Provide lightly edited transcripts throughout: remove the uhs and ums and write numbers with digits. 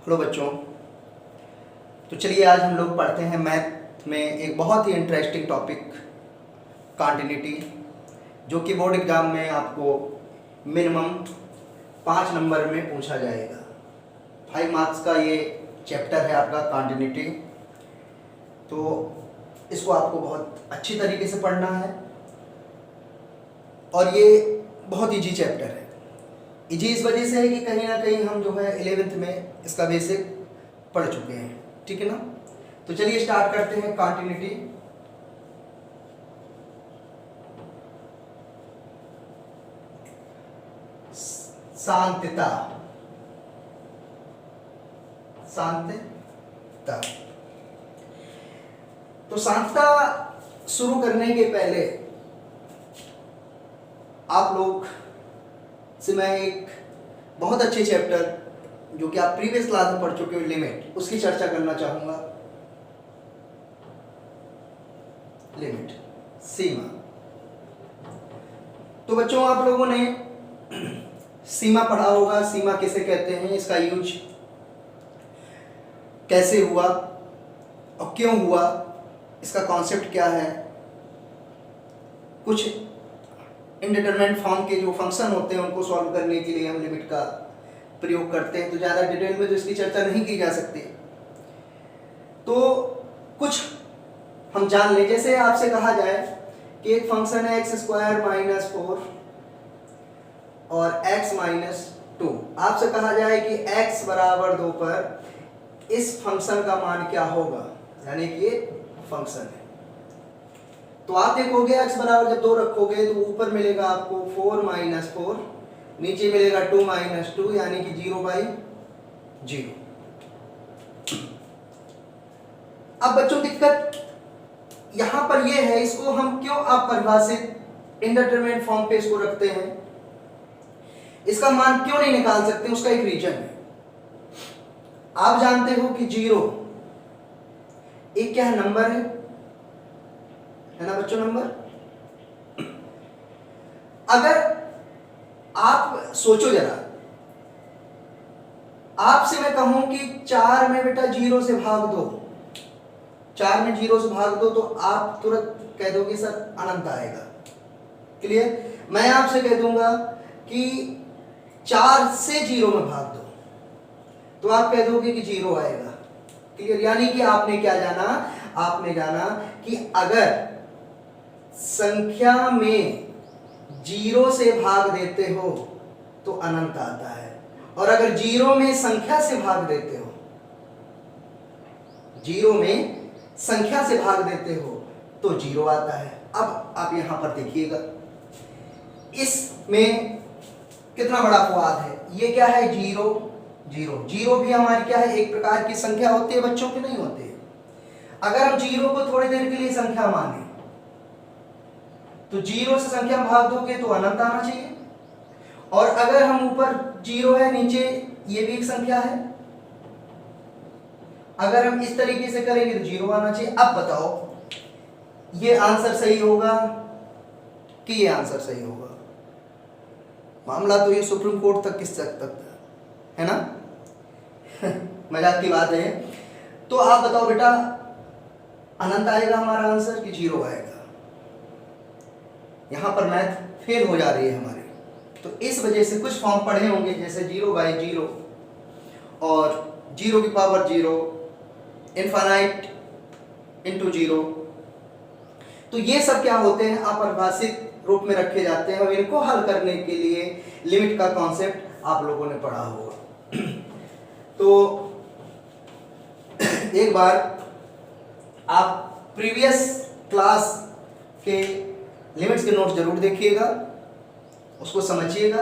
Hello बच्चों। तो चलिए आज हम लोग पढ़ते हैं मैथ में एक बहुत ही इंटरेस्टिंग टॉपिक कॉन्टिन्यूटी, जो कि बोर्ड एग्जाम में आपको मिनिमम 5 नंबर में पूछा जाएगा। 5 मार्क्स का ये चैप्टर है आपका कॉन्टिन्यूटी। तो इसको आपको बहुत अच्छी तरीके से पढ़ना है और ये बहुत ईजी चैप्टर है। ईजी इस वजह से है कि कहीं ना कहीं हम जो है 11th में इसका बेसिक पढ़ चुके हैं, ठीक है ना। तो चलिए स्टार्ट करते हैं कॉन्टिन्यूटी। शांतता, शांतता। तो शांतता शुरू करने के पहले आप लोग से मैं एक बहुत अच्छे चैप्टर जो कि आप प्रीवियस क्लास में पढ़ चुके हो, लिमिट, उसकी चर्चा करना चाहूंगा। लिमिट, सीमा। तो बच्चों आप लोगों ने सीमा पढ़ा होगा। सीमा किसे कहते हैं, इसका यूज कैसे हुआ और क्यों हुआ, इसका कॉन्सेप्ट क्या है। कुछ इनडिटरमिनेट फॉर्म के जो फंक्शन होते हैं उनको सॉल्व करने के लिए हम लिमिट का प्रयोग करते हैं। तो ज़्यादा डिटेल में तो इसकी चर्चा नहीं की जा सकती। तो कुछ हम जान लें। जैसे आपसे कहा जाए कि एक फंक्शन है x² - 4 और x - 2। आपसे कहा जाए कि x = 2 पर इस फंक्शन का मान क्या होगा, यानी कि ये फंक्शन है। तो आप देखोगे x बराबर जब 2 रखोगे तो ऊपर मिलेगा आपको 4 - 4, नीचे मिलेगा 2 - 2, यानी कि 0/0। अब बच्चों दिक्कत यहां पर यह है, इसको हम क्यों अपरिभाषित इनडिटरमिनेट फॉर्म पे इसको रखते हैं, इसका मान क्यों नहीं निकाल सकते, उसका एक रीजन है। आप जानते हो कि 0 एक क्या है, नंबर है ना बच्चों, नंबर। अगर आप सोचो जरा, आपसे मैं कहूं कि 4 में बेटा 0 से भाग दो, 4 में 0 से भाग दो, तो आप तुरंत कह दोगे सर अनंत आएगा। क्लियर। मैं आपसे कह दूंगा कि 4 से 0 में भाग दो, तो आप कह दोगे कि 0 आएगा। क्लियर। यानी कि आपने क्या जाना, आपने जाना कि अगर संख्या में 0 से भाग देते हो तो अनंत आता है, और अगर 0 में संख्या से भाग देते हो, 0 में संख्या से भाग देते हो तो 0 आता है। अब आप यहां पर देखिएगा, इसमें कितना बड़ा अपवाद है। ये क्या है, 0 0 0 भी हमारी क्या है, एक प्रकार की संख्या होती है बच्चों की, नहीं होती है। अगर हम 0 को थोड़ी देर के लिए संख्या माने तो 0 से संख्या में भाग दोगे तो अनंत आना चाहिए, और अगर हम ऊपर 0 है, नीचे ये भी एक संख्या है, अगर हम इस तरीके से करेंगे तो 0 आना चाहिए। अब बताओ ये आंसर सही होगा कि ये आंसर सही होगा। मामला तो ये सुप्रीम कोर्ट तक किस तक है ना। मजाक की बात है। तो आप बताओ बेटा, अनंत आएगा हमारा आंसर कि 0 आएगा। यहां पर मैथ फेल हो जा रही है हमारी। तो इस वजह से कुछ फॉर्म पढ़े होंगे, जैसे 0/0 और 0⁻0, इनफाइनाइट × 0। तो ये सब क्या होते हैं, अपरिभाषित रूप में रखे जाते हैं, और इनको हल करने के लिए लिमिट का कॉन्सेप्ट आप लोगों ने पढ़ा होगा। तो एक बार आप प्रीवियस क्लास के लिमिट्स के नोट जरूर देखिएगा, उसको समझिएगा।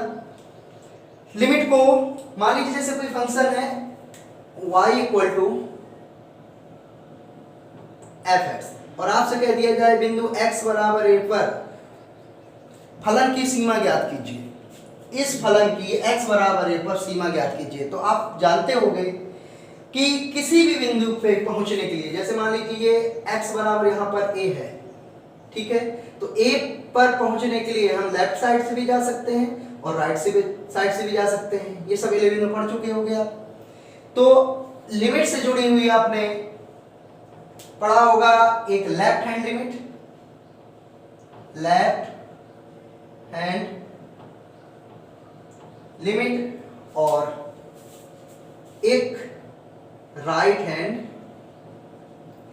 लिमिट को मान लीजिए जैसे कोई फंक्शन है y = f(x) और आपसे कह दिया जाए बिंदु x = a पर फलन की सीमा ज्ञात कीजिए। इस फलन की x = a पर सीमा ज्ञात कीजिए। तो आप जानते होंगे कि किसी भी बिंदु पे पहुंचने के लिए, जैसे मान लीजिए ये x = यहाँ पर a है, ठीक है, तो a पर पहुंचने के लिए हम लेफ्ट साइड से भी जा सकते हैं और राइट साइड से भी जा सकते हैं। ये सब 11 में पढ़ चुके होंगे आप। तो लिमिट से जुड़ी हुई आपने पढ़ा होगा एक left hand limit, left hand limit, और एक right hand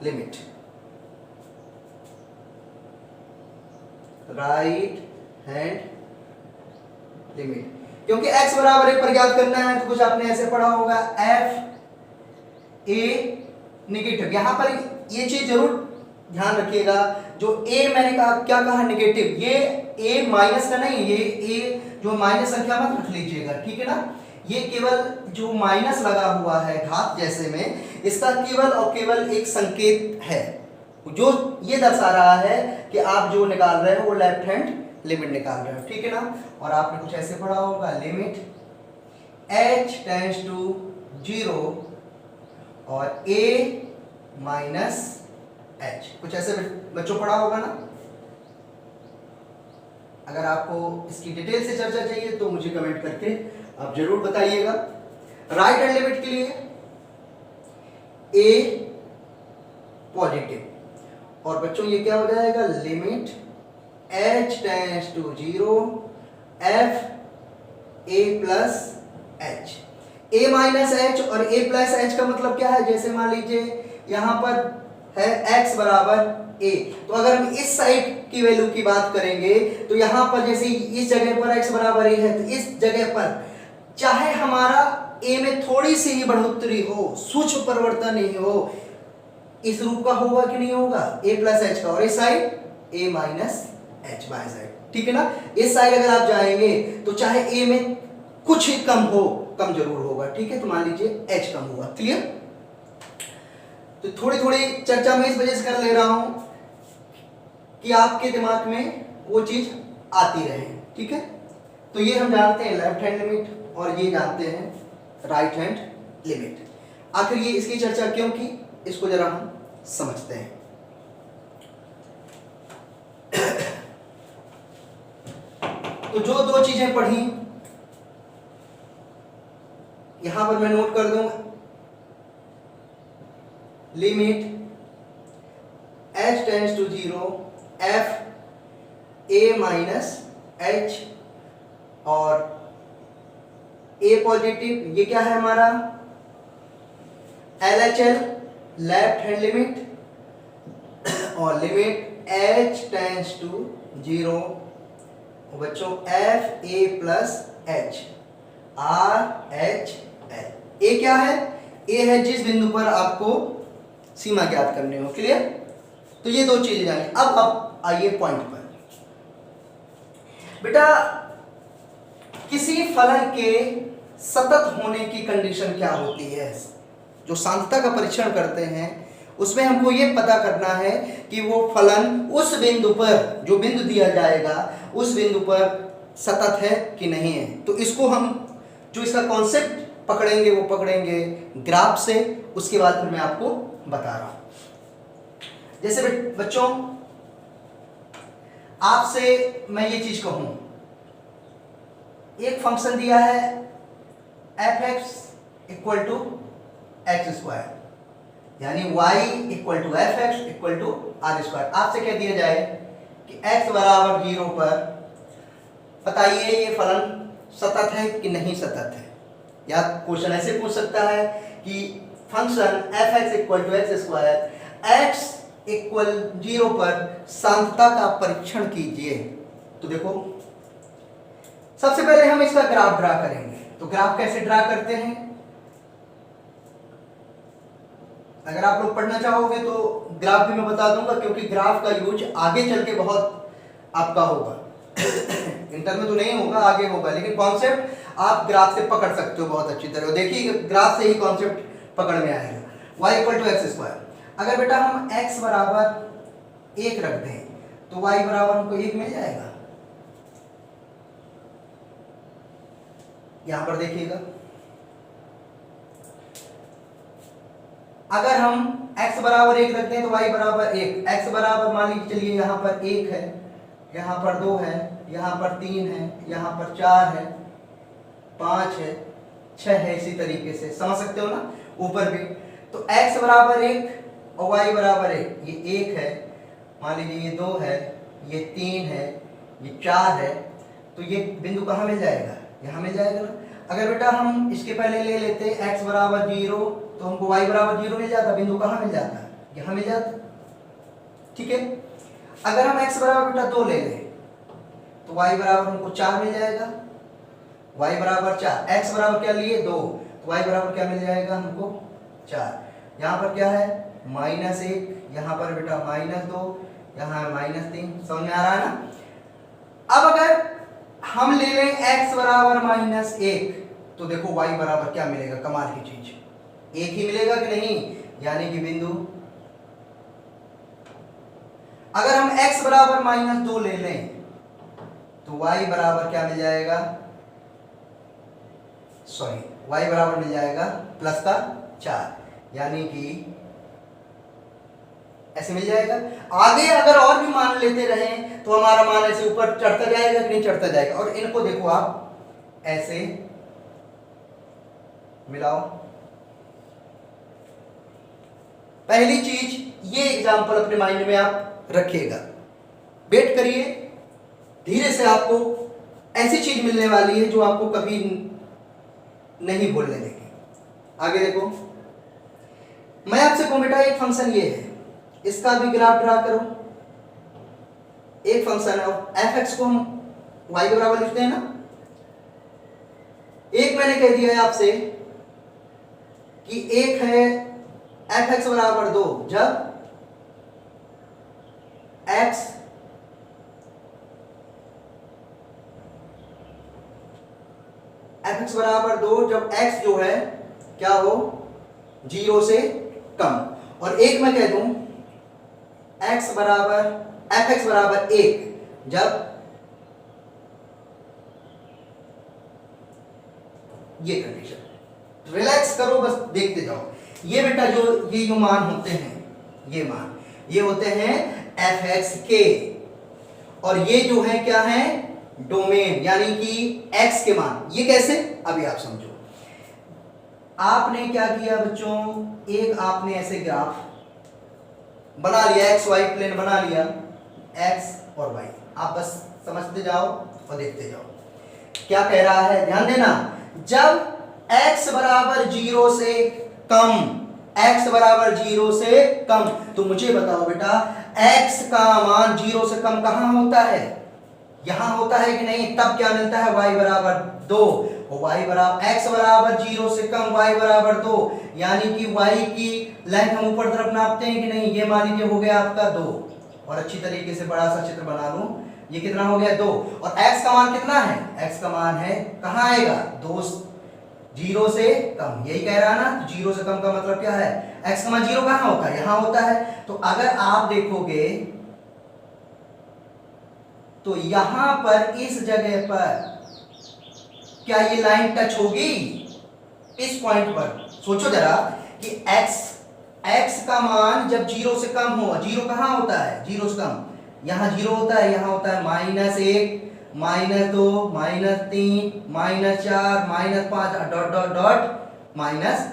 limit, right hand limit. क्योंकि x बराबर ए पर याद करना है तो कुछ आपने ऐसे पढ़ा होगा एफ ए निगेटिव। यहां पर ये चीज जरूर ध्यान रखिएगा, जो a मैंने कहा क्या कहा निगेटिव, ये a माइनस का नहीं, ये a जो माइनस संख्या मत रख लीजिएगा, ठीक है ना। ये केवल जो माइनस लगा हुआ है घात जैसे में, इसका केवल और केवल एक संकेत है जो ये दर्शा रहा है कि आप जो निकाल रहे हो वो लेफ्ट हैंड लिमिट निकाल रहे हो, ठीक है ना। और आपने कुछ ऐसे पढ़ा होगा लिमिट h टेंड्स टू 0 और a माइनस h, कुछ ऐसे बच्चों पढ़ा होगा ना। अगर आपको इसकी डिटेल से चर्चा चाहिए तो मुझे कमेंट करके आप जरूर बताइएगा। राइट हैंड लिमिट के लिए a पॉजिटिव, और बच्चों ये क्या हो जाएगा limit h tends to 0 f a plus h। a minus h और a प्लस h का मतलब क्या है, जैसे मान लीजिए यहां पर है x बराबर a, तो अगर हम इस साइड की वैल्यू की बात करेंगे तो यहां पर जैसे इस जगह पर x बराबर a है, तो इस जगह पर चाहे हमारा a में थोड़ी सी ही बढ़ोतरी हो, सूक्ष्म परिवर्तन ही हो, इस रूप का होगा कि नहीं होगा a प्लस h का, और इस side a minus h by side, ठीक है ना। इस साइड अगर आप जाएंगे तो चाहे a में कुछ ही कम हो, कम जरूर होगा, ठीक है। तो मान लीजिए h कम हुआ, क्लियर। तो थोड़ी थोड़ी चर्चा मैं इस वजह से कर ले रहा हूं कि आपके दिमाग में वो चीज आती रहे, ठीक है। तो ये हम जानते हैं लेफ्ट हैंड लिमिट और ये जानते हैं राइट हैंड लिमिट। आखिर ये इसकी चर्चा क्यों की, इसको जरा हम समझते हैं। तो जो दो चीजें पढ़ी यहां पर मैं नोट कर दूंगा, limit h tends to 0 f a minus h और a पॉजिटिव, ये क्या है हमारा LHL लेफ्ट हैंड लिमिट, और लिमिट h टेंड्स टू 0 बच्चों f a plus h r h l। a क्या है, a है जिस बिंदु पर आपको सीमा ज्ञात करनी हो, क्लियर। तो ये दो चीजें जानी। अब आप आइए पॉइंट पर। बेटा किसी फलन के सतत होने की कंडीशन क्या होती है, जो सांद्रता का परीक्षण करते हैं उसमें हमको ये पता करना है कि वो फलन उस बिंदु पर, जो बिंदु दिया जाएगा उस बिंदु पर सतत है कि नहीं है। तो इसको हम जो इसका कॉन्सेप्ट पकड़ेंगे वो पकड़ेंगे ग्राफ से, उसके बाद फिर मैं आपको बता रहा हूं। जैसे बच्चों आपसे मैं ये चीज कहूं, एक फंक्शन दिया है f(x) equal to x square, यानी y equal to f(x) equal to r square. आपसे क्या दिया जाए कि x बराबर 0 पर बताइए ये फलन सतत है कि नहीं सतत है। या क्वेश्चन ऐसे पूछ सकता है कि function f(x) equal to x square x इक्वल 0 पर सांद्रता का परीक्षण कीजिए। तो देखो सबसे पहले हम इसका ग्राफ ड्रा करेंगे। तो ग्राफ कैसे ड्रा करते हैं, अगर आप लोग पढ़ना चाहोगे तो ग्राफ भी मैं बता दूंगा, क्योंकि ग्राफ का यूज आगे चल के बहुत आपका होगा। इंटर में तो नहीं होगा, आगे होगा, लेकिन कॉन्सेप्ट आप ग्राफ से पकड़ सकते हो बहुत अच्छी तरह। देखिए ग्राफ से ही कॉन्सेप्ट पकड़ में आएगा। y equal to x square, अगर बेटा हम x बराबर 1 रख दें तो y बराबर हमको 1 मिल जाएगा। यहां पर देखिएगा, अगर हम x बराबर 1 रखते हैं तो y बराबर 1, x बराबर मान लीजिए चलिए यहां पर 1 है, यहां पर 2 है, यहां पर 3 है, यहां पर 4 है, 5 है, 6 है। इसी तरीके से समझ सकते हो ना, ऊपर भी। तो x बराबर 1 और y बराबर 1, ये 1 है, मान लीजिए ये 2 है, ये 3 है, ये 4 है, तो ये बिंदु कहाँ मिल जाएगा? यहाँ मिल जाएगा ना। अगर बेटा हम इसके पहले ले लेते x बराबर 0, तो हमको y बराबर 0 मिल जाता, बिंदु कहाँ मिल जाता? यहाँ मिल जाता। ठीक है, अगर हम x बराबर बेटा 2 ले लें तो y बराबर हमको 4 मिल जाएगा, y बराबर 4, x बराबर क्या लिए 2, तो y बराबर क्या मिल जाएगा हमको 4। यहाँ पर क्या है -1, यहाँ पर बेटा -2, यहाँ -3, समझ में आ रहा है ना। अब अगर हम ले लें x बराबर -1, तो देखो y बराबर क्या मिलेगा, कमाल की चीज, 1 ही मिलेगा कि नहीं, यानी कि बिंदु। अगर हम x बराबर -2 ले लें तो y बराबर क्या मिल जाएगा, सॉरी y बराबर मिल जाएगा +4, यानी कि ऐसे मिल जाएगा। आगे अगर और भी मान लेते रहे तो हमारा मान ऐसे ऊपर चढ़ता जाएगा कि नहीं चढ़ता जाएगा। और इनको देखो आप ऐसे मिलाओ। पहली चीज ये एग्जांपल अपने माइंड में आप रखिएगा, वेट करिए, धीरे से आपको ऐसी चीज मिलने वाली है जो आपको कभी नहीं भूलने देगी। आगे देखो, मैं आपसे कहूं बेटा एक फंक्शन ये है, इसका भी ग्राफ ड्रा करो। एक फंक्शन है f(x) को हम y के बराबर लिखते हैं ना। एक मैंने कह दिया है आपसे कि एक है f(x) बराबर 2, जब x f(x) बराबर 2 जब x जो है क्या हो 0 से कम। और एक मैं कह दूं x बराबर f(x) बराबर 1 जब ये कंडीशन। रिलैक्स करो, बस देखते जाओ। ये बेटा ये जो मान होते हैं, ये मान ये होते हैं f(x) के, और ये जो है क्या है डोमेन, यानी कि x के मान। ये कैसे, अभी आप समझो। आपने क्या किया बच्चों, एक आपने ऐसे ग्राफ बना लिया, एक्स वाई प्लेन बना लिया, x और y, आप बस समझते जाओ और देखते जाओ क्या कह रहा है। ध्यान देना, जब x बराबर 0 से कम, x बराबर 0 से कम, तो मुझे बताओ बेटा x का मान 0 से कम कहां होता है, यहां होता है कि नहीं। तब क्या मिलता है y बराबर 2, y बराबर x बराबर 0 से कम, y बराबर 2, यानी कि y की लेंथ हम ऊपर तरफ नापते हैं कि नहीं। ये मान लीजिए हो गया आपका 2, और अच्छी तरीके से बड़ा सा चित्र बना लूं, ये कितना हो गया 2, और x का मान कितना है, x का मान है कहां आएगा 2, 0 से कम, यही कह रहा है ना। 0 से कम का मतलब क्या है, x का मान 0 कहां होता है, यहां होता है। तो अगर आप देखोगे तो यहां पर इस जगह पर क्या ये लाइन टच होगी, इस पॉइंट पर सोचो जरा कि x का मान जब 0 से कम हो, 0 कहां होता है 0 से कम, यहां 0 होता है, यहां होता है -1, -2, -3, -4, -5 डॉट डॉट डॉट माइनस,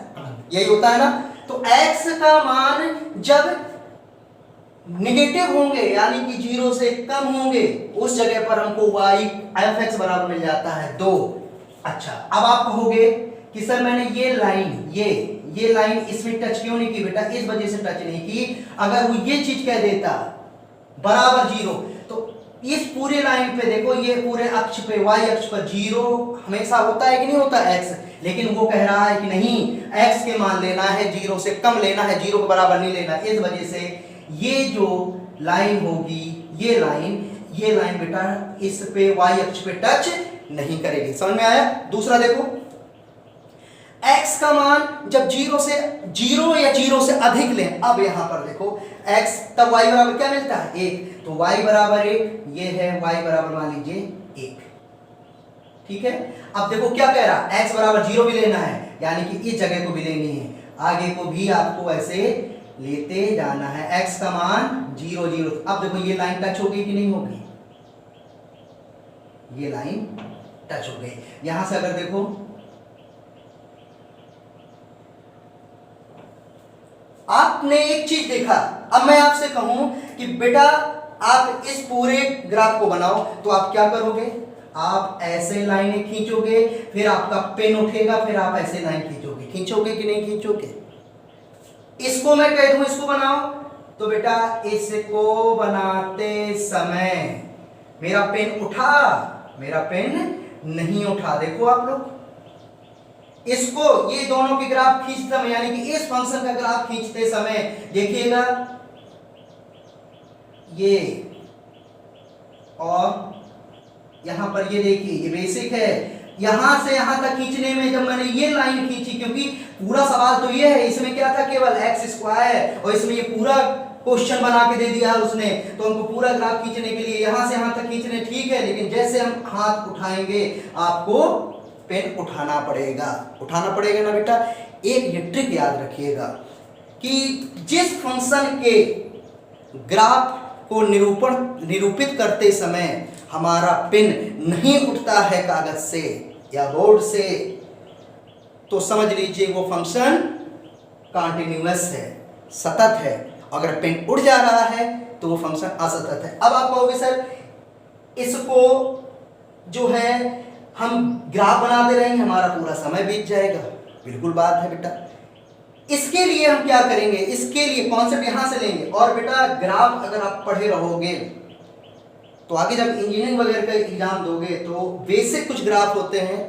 यही होता है ना। तो x का मान जब निगेटिव होंगे यानी कि 0 से कम होंगे, उस जगह पर हमको y f(x) बराबर मिल जाता है 2। अच्छा, अब आप कहोगे कि सर मैंने ये लाइन ये लाइन इसमें टच क्यों नहीं की बेटा, इस वजह से टच नहीं की। अगर वो ये चीज कह देता बराबर 0, तो इस पूरे लाइन पे देखो, ये पूरे अक्ष पे y अक्ष पर 0 हमेशा होता है कि नहीं होता x, लेकिन वो कह रहा है कि नहीं x के मान लेना है 0 से कम लेना है, 0 के बराबर नहीं लेना। इस वजह से ये जो लाइन होगी, ये लाइन बेटा इस पे y अक्ष पे टच नहीं करेगी। समझ में आया। दूसरा देखो, x का मान जब 0 या 0 से अधिक लें, अब यहां पर देखो x, तब y बराबर क्या मिलता है 1, तो y बराबर 1, ये है y बराबर मान लीजिए 1। ठीक है, अब देखो क्या कह रहा, x बराबर 0 भी लेना है, यानी कि इस जगह को भी लेनी है, आगे को भी आपको ऐसे लेते जाना है। x का मान 0 0, अब देखो ये लाइन टच होगी कि नहीं होगी, ये लाइन टच हो गई। यहां से अगर देखो आपने एक चीज देखा, अब मैं आपसे कहूं कि बेटा आप इस पूरे ग्राफ को बनाओ, तो आप क्या करोगे, आप ऐसे लाइनें खींचोगे, फिर आपका पेन उठेगा, फिर आप ऐसे लाइन खींचोगे, खींचोगे कि नहीं खींचोगे। इसको मैं कह दूं इसको बनाओ, तो बेटा इसको बनाते समय मेरा पेन उठा, मेरा पेन नहीं उठा। देखो आप लोग इसको, ये दोनों के ग्राफ खींचते समय, यानी कि इस फंक्शन का ग्राफ खींचते समय देखिएगा, ये और यहां पर ये देखिए, ये बेसिक है, यहां से यहां तक खींचने में जब मैंने ये लाइन खींची, क्योंकि पूरा सवाल तो ये है, इसमें क्या था केवल एक्स स्क्वायर, और इसमें ये पूरा क्वेश्चन बना के दे दिया उसने, तो हमको पूरा ग्राफ खींचने के लिए यहां से यहां तक खींचने, ठीक है, लेकिन जैसे हम हाथ उठाएंगे आपको पेन उठाना पड़ेगा, उठाना पड़ेगा ना बेटा। एक ये ट्रिक याद रखिएगा कि जिस फंक्शन के ग्राफ को निरूपित करते समय हमारा पेन नहीं उठता है कागज से या बोर्ड से, तो समझ लीजिए वो फंक्शन कॉन्टिन्यूअस है, सतत है। अगर पेन उड़ जा रहा है तो वो फंक्शन असतत है। अब आप कहोगे सर इसको जो है हम ग्राफ बनाते रहेंगे, हमारा पूरा समय बीत जाएगा। बिल्कुल बात है बेटा, इसके लिए हम क्या करेंगे, इसके लिए कॉन्सेप्ट यहां से लेंगे। और बेटा ग्राफ अगर आप पढ़े रहोगे तो आगे जब इंजीनियरिंग वगैरह का एग्जाम दोगे तो बेसिक कुछ ग्राफ होते हैं,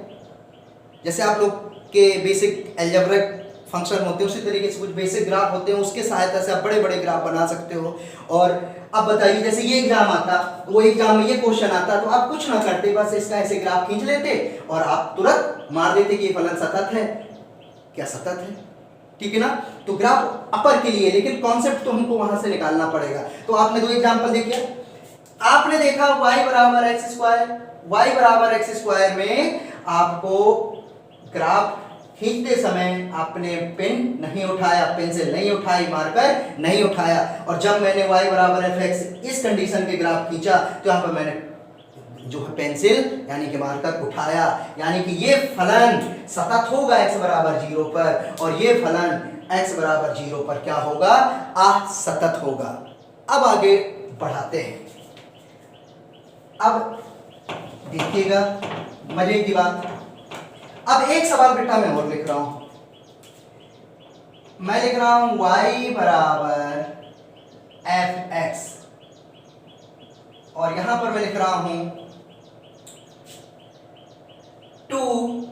जैसे आप लोग के बेसिक अलजेब्रिक फंक्शन होते हैं, उसी तरीके से कुछ बेसिक ग्राफ होते हैं, उसके सहायता से आप बड़े बड़े ग्राफ बना सकते हो। और अब बताइए जैसे ये एग्जाम आता, वो एग्जाम में ये क्वेश्चन आता, तो आप कुछ ना करते, बस इसका ऐसे ग्राफ खींच लेते और आप तुरंत मार देते कि ये फलन सतत है। क्या सतत है, ठीक है ना। तो ग्राफ अपर के लिए, लेकिन कॉन्सेप्ट तो हमको वहां से निकालना पड़ेगा। तो आपने दो एग्जाम्पल देखिए, आपने देखा y बराबर एक्स स्क्वायर, y बराबर एक्स स्क्वायर में आपको ग्राफ खींचते समय आपने पेन नहीं उठाया, पेंसिल नहीं उठाई, मार्कर नहीं उठाया, और जब मैंने y बराबर एफ एक्स इस कंडीशन के ग्राफ खींचा तो यहाँ पर मैंने जो है पेंसिल यानी कि मार्कर उठाया, यानी कि ये फलन सतत होगा x बराबर 0 पर, और ये फलन x बराबर 0 पर क्या होगा, असतत होगा। अब आगे बढ़ाते हैं। अब देखिएगा मजे की बात, अब एक सवाल बेटा मैं और लिख रहा हूं, मैं लिख रहा हूं y बराबर एफ एक्स, और यहां पर मैं लिख रहा हूं 2x,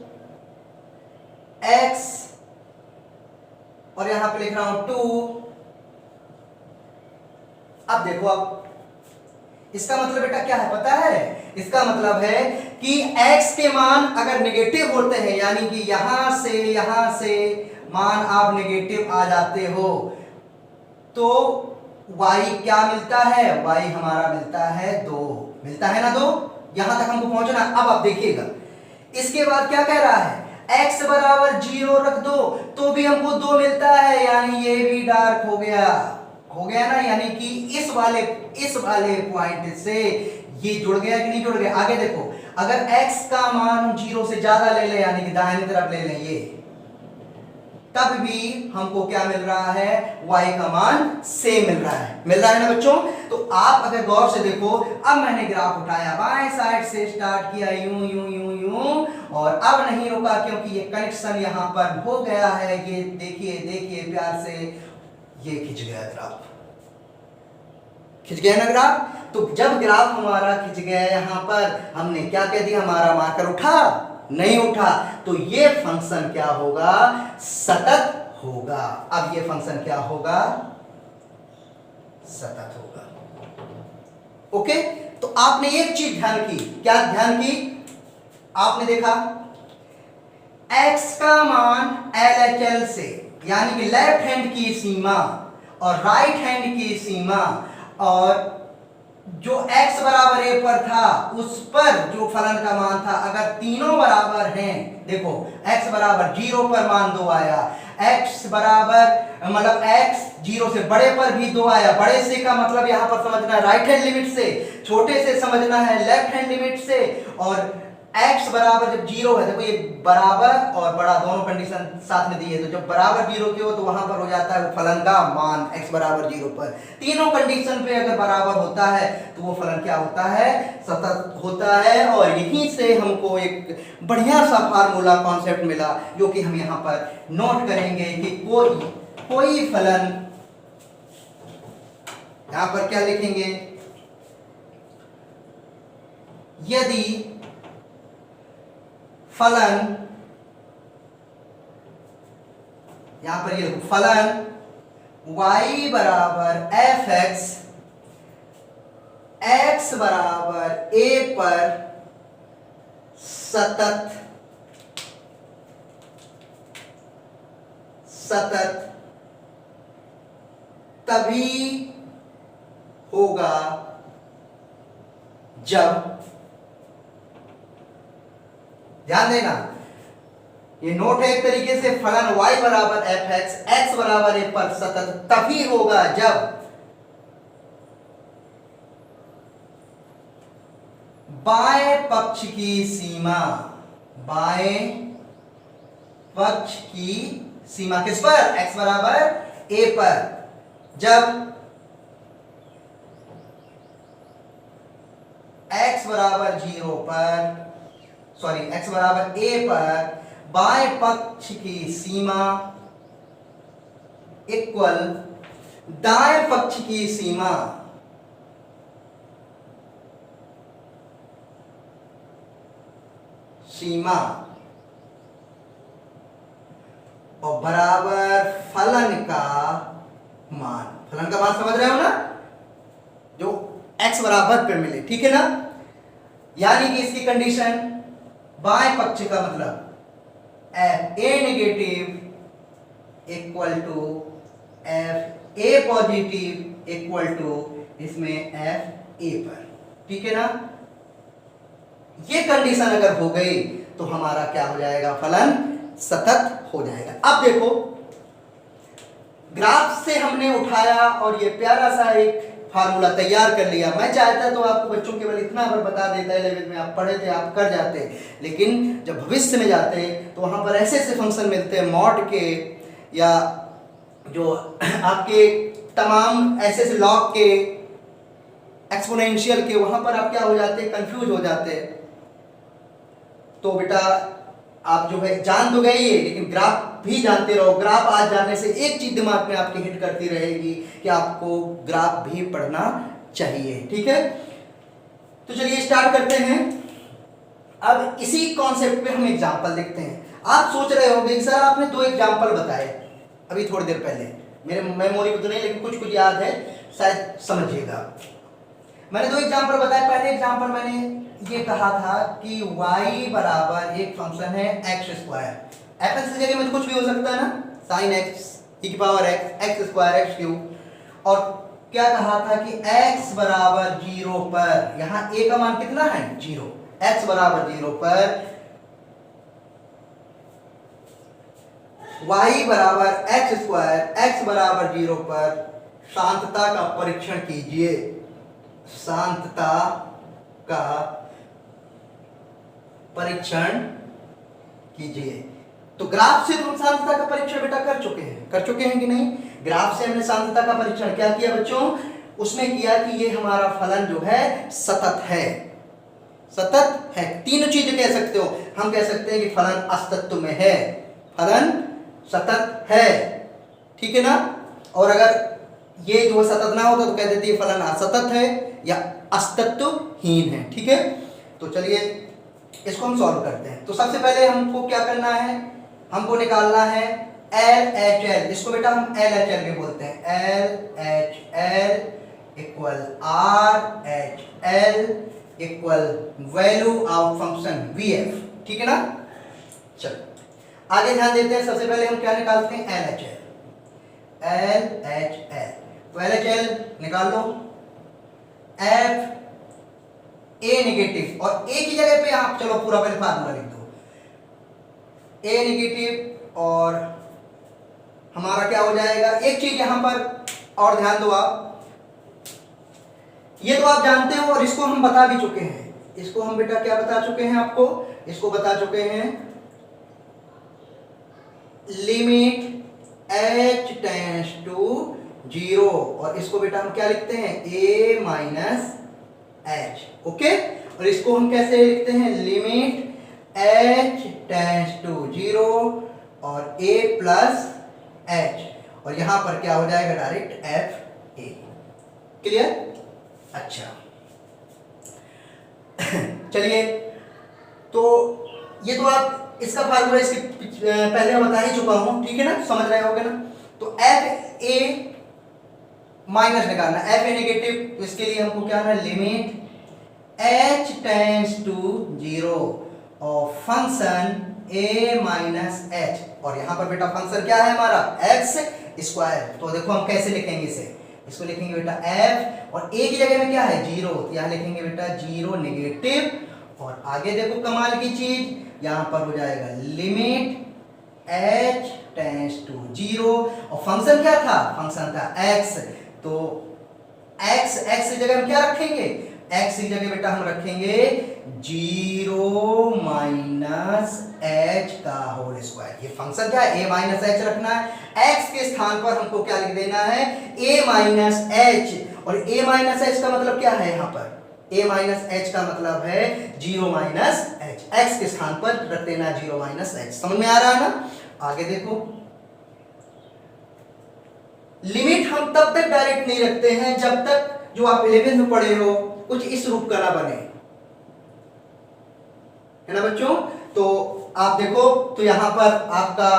और यहां पे लिख रहा हूं 2। अब देखो, अब इसका मतलब बेटा क्या है पता है, इसका मतलब है कि x के मान अगर नेगेटिव होते हैं, यानी कि यहां से मान आप नेगेटिव आ जाते हो, तो y क्या मिलता है, y हमारा मिलता है 2, मिलता है ना 2, यहां तक हमको पहुंचना। अब आप देखिएगा इसके बाद क्या कह रहा है, x बराबर 0 रख दो तो भी हमको 2 मिलता है, यानी ये भी डार्क हो गया ना, यानी कि इस वाले पॉइंट से ये जुड़ गया कि नहीं जुड़ गया। आगे देखो, अगर x का मान 0 से ज्यादा ले ले, यानी कि दाहिनी तरफ ले लें ये, तब भी हमको क्या मिल रहा है, y का मान सेम मिल रहा है ना बच्चों। तो आप अगर गौर से देखो, अब मैंने ग्राफ उठाया, बाएं साइड से स्टार्ट किया, यूं यूं यूं यूं, और अब नहीं रुका क्योंकि ये कनेक्शन यहां पर हो गया है। ये देखिए प्यार से, ये खिंच गया ग्राफ, खिंच गया ना ग्राफ। तो जब ग्राफ हमारा खिंच गया, यहां पर हमने क्या कह दिया, हमारा मार्कर उठा नहीं उठा, तो ये फंक्शन क्या होगा, सतत होगा। अब ये फंक्शन क्या होगा, सतत होगा। ओके, तो आपने एक चीज ध्यान की, क्या ध्यान की, आपने देखा x का मान LHL से, यानी कि लेफ्ट हैंड की सीमा और राइट हैंड की सीमा, और जो x बराबर a पर था उस पर जो फलन का मान था, अगर तीनों बराबर हैं, देखो x बराबर 0 पर मान 2 आया, x बराबर मतलब x 0 से बड़े पर भी 2 आया, बड़े से का मतलब यहां पर समझना है राइट हैंड लिमिट से, छोटे से समझना है लेफ्ट हैंड लिमिट से, और x बराबर जब 0 है, देखो ये बराबर और बड़ा दोनों कंडीशन साथ में दी है, तो जब बराबर 0 की हो तो वहां पर हो जाता है वो फलन का मान x बराबर 0 पर। तीनों कंडीशन पे अगर बराबर होता है तो वो फलन क्या होता है, सतत होता है। और यहीं से हमको एक बढ़िया सा फार्मूला कॉन्सेप्ट मिला जो कि हम यहाँ पर नोट करेंगे कि कोई फलन, यहां पर क्या लिखेंगे, यदि फलन, यहां पर ये फलन y बराबर एफ एक्स बराबर a पर सतत तभी होगा जब, ध्यान देना ये नोट है एक तरीके से, फलन y बराबर एफ एक्स बराबर a पर सतत तभी होगा जब बाएं पक्ष की सीमा, बाएं पक्ष की सीमा किस पर, x बराबर a पर, जब x बराबर 0 पर, सॉरी x बराबर a पर बाएं पक्ष की सीमा इक्वल दाएं पक्ष की सीमा और बराबर फलन का मान, फलन का मान समझ रहे हो ना, जो x बराबर पे मिले, ठीक है ना। यानी कि इसकी कंडीशन बाएं पक्ष का मतलब f a negative equal to f a positive equal to इसमें एफ ए पर, ठीक है ना। ये कंडीशन अगर हो गई तो हमारा क्या हो जाएगा, फलन सतत हो जाएगा। अब देखो ग्राफ से हमने उठाया और ये प्यारा सा एक फार्मूला तैयार कर लिया। मैं चाहता तो आपको बच्चों केवल इतना पर बता देता, 11वीं में आप पढ़े थे, आप कर जाते, लेकिन जब भविष्य में जाते तो वहां पर ऐसे ऐसे फंक्शन मिलते हैं मॉड के, या जो आपके तमाम ऐसे ऐसे लॉग के, एक्सपोनेंशियल के, वहां पर आप क्या हो जाते, कंफ्यूज हो जाते। तो बेटा आप जो है जान तो गए ये, लेकिन ग्राफ भी जानते रहो। ग्राफ आज जानने से एक चीज दिमाग में आपके हिट करती रहेगी कि आपको ग्राफ भी पढ़ना चाहिए, ठीक है। तो चलिए स्टार्ट करते हैं। अब इसी कॉन्सेप्ट पे हम एग्जांपल देखते हैं। आप सोच रहे होंगे सर आपने 2 एग्जांपल बताए अभी थोड़ी देर पहले, मेरे मेमोरी को तो नहीं लेकिन कुछ याद है, शायद समझिएगा। मैंने 2 एग्जांपल बताए। पहले एग्जांपल मैंने ये कहा था कि y बराबर एक फंक्शन है एक्स स्क्वायर, एफ की जगह में तो कुछ भी हो सकता है ना, साइन एक्स ई की power x, x square x cube. और क्या कहा था कि x बराबर 0 पर, यहां a का मान कितना है 0, x बराबर 0 पर y बराबर एक्स स्क्वायर, x बराबर 0 पर शांतता का परीक्षण कीजिए, शांतता का परीक्षण कीजिए। तो ग्राफ से हम शांतता का परीक्षण बेटा कर चुके हैं कि नहीं। ग्राफ से हमने शांतता का परीक्षण क्या किया बच्चों, उसमें किया कि ये हमारा फलन जो है सतत है, सतत है। तीनों चीजें कह सकते हो, हम कह सकते हैं कि फलन अस्तित्व में है, फलन सतत है, ठीक है ना। और अगर ये जो सतत ना होता तो कह देते हैं फलन असतत है या अस्तित्वहीन है, ठीक है। तो चलिए इसको हम सॉल्व करते हैं। तो सबसे पहले हमको क्या करना है, हमको निकालना है LHL। इसको बेटा हम LHL भी बोलते हैं, LHL equal RHL equal value of function VF, ठीक है ना। चलो आगे ध्यान देते हैं। सबसे पहले हम क्या निकालते हैं, LHL। तो LHL निकाल लो, F ए नेगेटिव, और ए की जगह पे आप चलो पूरा पहले फार्मूला लिख दो, ए नेगेटिव, और हमारा क्या हो जाएगा। एक चीज यहां पर और ध्यान दो आप, ये तो आप जानते हो और इसको हम बता भी चुके हैं, इसको हम बेटा क्या बता चुके हैं आपको, इसको बता चुके हैं लिमिट h टेंड्स टू 0, और इसको बेटा हम क्या लिखते हैं a माइनस h। ओके, और इसको हम कैसे लिखते हैं लिमिट h टेंड्स टू 0 और a प्लस h, और यहां पर क्या हो जाएगा डायरेक्ट f a। क्लियर? अच्छा चलिए, तो ये तो आप इसका फार्मूला इसके पहले मैं बता ही चुका हूं, ठीक है ना, समझ रहे होगे ना। तो एफ ए माइनस निकालना, एफ ए नेगेटिव, तो इसके लिए हमको क्या है लिमिट h टेंड्स टू 0 और फंक्शन a माइनस h, और यहां पर बेटा फंक्शन क्या है हमारा x स्क्वायर। तो देखो हम कैसे लिखेंगे इसे, इसको लिखेंगे बेटा f, और a की जगह में क्या है 0, तो यहां लिखेंगे बेटा 0 नेगेटिव, और आगे देखो कमाल की चीज, यहां पर हो जाएगा लिमिट h टेंड्स टू 0, और फंक्शन क्या था, फंक्शन था x, तो x की जगह हम क्या रखेंगे, x की जगह बेटा हम रखेंगे 0 माइनस h का होल स्क्वायर। ये फंक्शन क्या है a माइनस h रखना है, x के स्थान पर हमको क्या लिख देना है a माइनस h, और a माइनस h का मतलब क्या है, यहाँ पर a माइनस h का मतलब है 0 माइनस h, x के स्थान पर रख देना 0 माइनस h। समझ में आ रहा है ना। आगे देखो, लिमिट हम तब तक डायरेक्ट नहीं रखते हैं जब तक जो आप 11th में पढ़े हो कुछ इस रूप का ना बने, है ना बच्चों। तो आप देखो, तो यहां पर आपका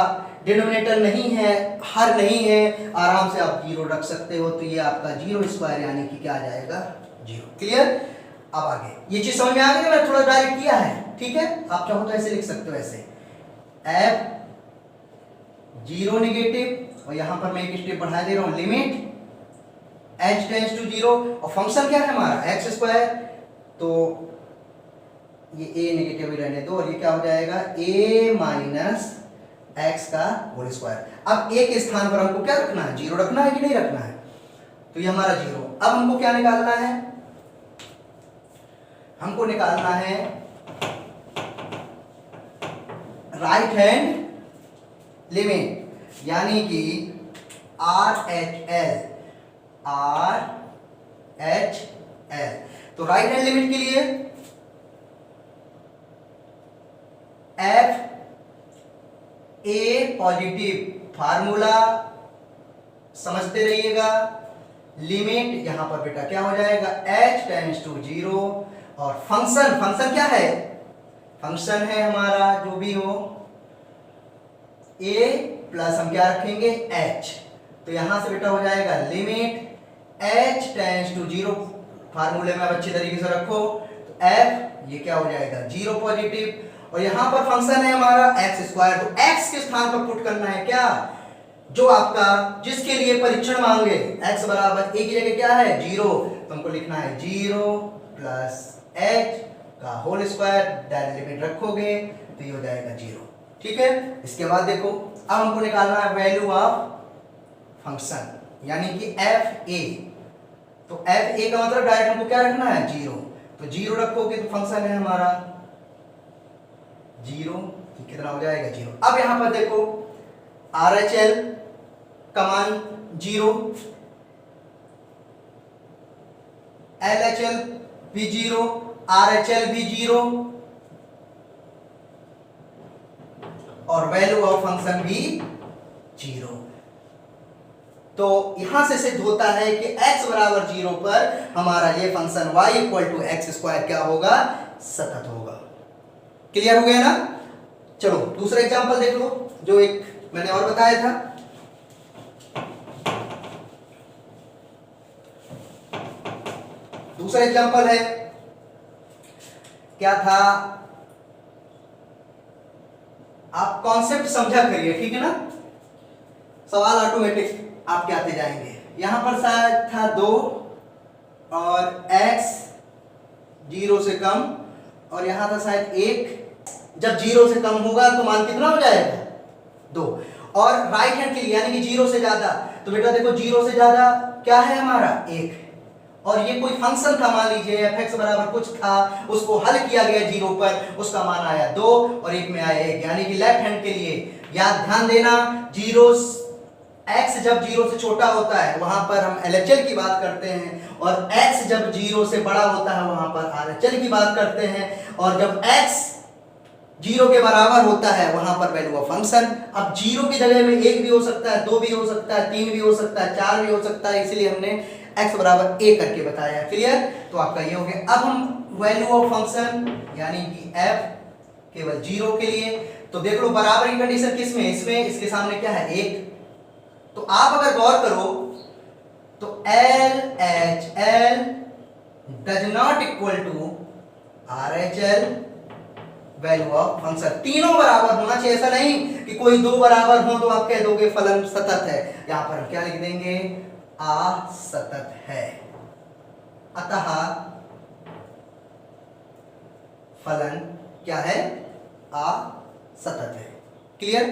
डिनोमिनेटर नहीं है, हर नहीं है, आराम से आप 0 रख सकते हो, तो ये आपका 0 स्क्वायर यानी कि क्या आ जाएगा 0। क्लियर? अब आगे ये चीज समझ में आ गई, मैं थोड़ा डायरेक्ट किया है, ठीक है, आप चाहो तो ऐसे लिख सकते हो, ऐसे f 0 नेगेटिव, और यहां पर मैं एक स्टेप बढ़ा दे रहा हूं लिमिट h टेंड्स टू 0, और फंक्शन क्या है हमारा x स्क्वायर, तो ये a नेगेटिव ही रहने दो, और ये क्या हो जाएगा a माइनस x का होल स्क्वायर। अब a के स्थान पर हमको क्या रखना है, 0 रखना है कि नहीं रखना है, तो ये हमारा 0। अब हमको क्या निकालना है, हमको निकालना है राइट हैंड लिमिट, यानी कि RHL, तो राइट हैंड लिमिट के लिए f a पॉजिटिव, फार्मूला समझते रहिएगा, लिमिट यहां पर बेटा क्या हो जाएगा h टेंड्स टू 0, और फंक्शन क्या है, फंक्शन है हमारा जो भी हो a प्लस हम क्या रखेंगे h, तो यहां से बेटा हो जाएगा लिमिट h टेंड्स टू 0, फार्मूले में आप अच्छी तरीके से रखो, तो f ये क्या हो जाएगा 0 पॉजिटिव, और यहां पर फंक्शन है हमारा x स्क्वायर, तो x के स्थान पर पुट करना है क्या, जो आपका जिसके लिए परीक्षण मांगे x बराबर a की जगह क्या है 0, तो हमको लिखना है 0 प्लस h का होल स्क्वायर, डायरेक्ट लिमिट रखोगे तो ये हो जाएगा 0। ठीक है, इसके बाद देखो, अब हमको निकालना है वैल्यू ऑफ फंक्शन, यानी कि एफ ए, तो एफ ए का मतलब डायरेक्ट हमको क्या रखना है 0, तो 0 रखोगे तो फंक्शन है हमारा 0, कितना हो जाएगा 0। अब यहां पर देखो RHL का मान 0, LHL भी 0, RHL भी 0, और वैल्यू ऑफ फंक्शन भी 0। तो यहां से सिद्ध होता है कि x बराबर 0 पर हमारा ये function y equal to x square क्या होगा, सतत होगा। क्लियर हो गया ना। चलो दूसरा एग्जांपल देख लो, जो एक मैंने और बताया था। दूसरा एग्जांपल है, क्या था, आप कॉन्सेप्ट समझा करिए, ठीक है ना, सवाल ऑटोमेटिक आपके आते जाएंगे। यहां पर शायद था 2 और x 0 से कम, और यहां था शायद 1, जब 0 से कम होगा तो मान कितना हो जाएगा 2, और राइट हैंड के लिए यानी कि 0 से ज्यादा, तो बेटा देखो 0 से ज्यादा क्या है हमारा 1, और ये कोई फंक्शन था, मान लीजिए f(x) बराबर कुछ था, उसको हल किया गया 0 पर, उसका मान आया 2 और 1 में आया 1, यानी कि लेफ्ट हैंड के लिए याद ध्यान देना, x जब 0 से छोटा होता है वहां पर हम LHL की बात करते हैं, और x जब 0 से बड़ा होता है वहां पर RHL की बात करते हैं, और जब x 0 के बराबर होता है वहां पर वैल्यू ऑफ फंक्शन। अब 0 की जगह में 1 भी हो सकता है, 2 भी हो सकता है, 3 भी हो सकता है, 4 भी हो सकता है, इसीलिए हमने x बराबर a करके बताया। क्लियर? तो आपका ये हो गया। अब हम वैल्यू ऑफ फंक्शन यानी कि f केवल 0 के लिए, तो देख लो बराबर की कंडीशन किस में, इसमें, इसके सामने क्या है 1। तो आप अगर गौर करो तो LHL does not equal to RHL value of function. तीनों बराबर होना चाहिए, ऐसा नहीं कि कोई दो बराबर हो तो आप कह दोगे फलन सतत है। यहां पर हम क्या लिख देंगे, असतत है। अतः फलन क्या है, असतत है। क्लियर?